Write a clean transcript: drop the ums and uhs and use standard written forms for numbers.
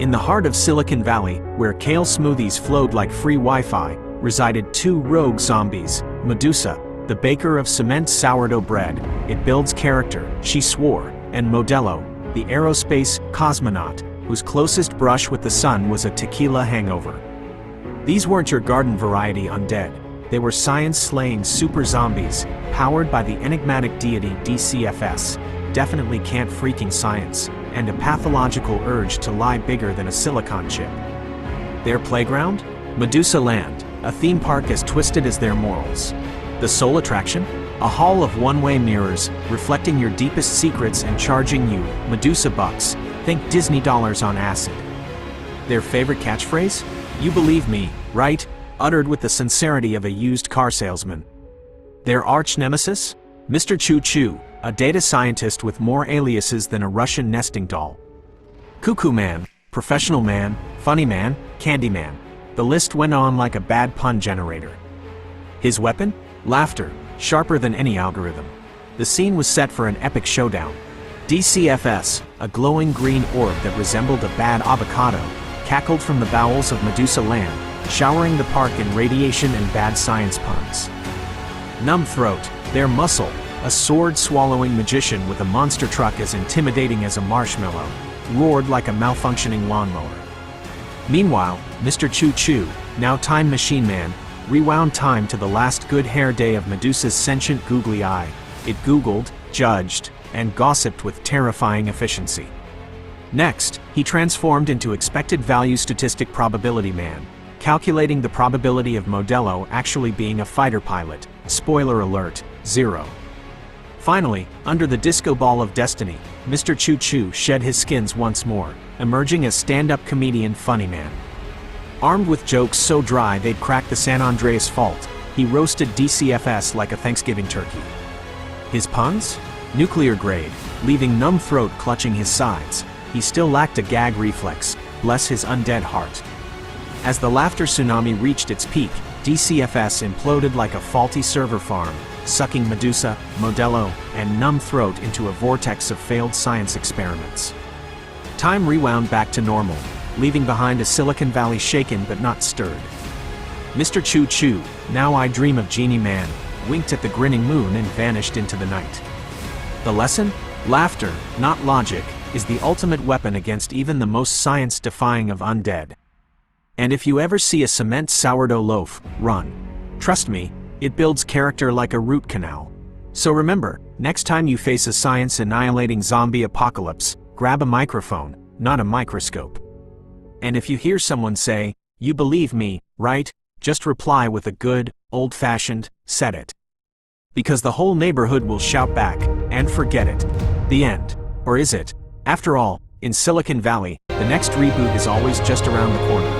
In the heart of Silicon Valley, where kale smoothies flowed like free Wi-Fi, resided two rogue zombies, Medusa, the baker of cement sourdough bread, it builds character, she swore, and Modelo, the aerospace cosmonaut, whose closest brush with the sun was a tequila hangover. These weren't your garden variety undead. They were science-slaying super zombies, powered by the enigmatic deity DCFS, definitely can't freaking science, and a pathological urge to lie bigger than a silicon chip. Their playground? Medusa Land, a theme park as twisted as their morals. The sole attraction? A hall of one-way mirrors, reflecting your deepest secrets and charging you Medusa bucks, think Disney dollars on acid. Their favorite catchphrase? You believe me, right? Uttered with the sincerity of a used car salesman. Their arch-nemesis? Mr. Choo Choo, a data scientist with more aliases than a Russian nesting doll. Cuckoo Man, Professional Man, Funny Man, Candy Man. The list went on like a bad pun generator. His weapon? Laughter, sharper than any algorithm. The scene was set for an epic showdown. DCFS, a glowing green orb that resembled a bad avocado, cackled from the bowels of Medusa Land, showering the park in radiation and bad science puns. Numb Throat, their muscle, a sword-swallowing magician with a monster truck as intimidating as a marshmallow, roared like a malfunctioning lawnmower. Meanwhile, Mr. Choo Choo, now Time Machine Man, rewound time to the last good hair day of Medusa's sentient googly eye. It googled, judged, and gossiped with terrifying efficiency. Next, he transformed into expected value statistic probability man, calculating the probability of Modelo actually being a fighter pilot. Spoiler alert, 0. Finally, under the disco ball of destiny, Mr. Choo Choo shed his skins once more, emerging as stand-up comedian Funny Man. Armed with jokes so dry they'd crack the San Andreas Fault, he roasted DCFS like a Thanksgiving turkey. His puns? Nuclear grade, leaving Numb Throat clutching his sides. He still lacked a gag reflex, bless his undead heart. As the laughter tsunami reached its peak, DCFS imploded like a faulty server farm, sucking Medusa, Modelo, and Numb Throat into a vortex of failed science experiments. Time rewound back to normal, leaving behind a Silicon Valley shaken but not stirred. Mr. Choo Choo, now I dream of Genie Man, winked at the grinning moon and vanished into the night. The lesson? Laughter, not logic, is the ultimate weapon against even the most science-defying of undead. And if you ever see a cement sourdough loaf, run. Trust me, it builds character like a root canal. So remember, next time you face a science-annihilating zombie apocalypse, grab a microphone, not a microscope. And if you hear someone say, "You believe me, right?" just reply with a good, old-fashioned, "Said it." Because the whole neighborhood will shout back, and forget it. The end. Or is it? After all, in Silicon Valley, the next reboot is always just around the corner.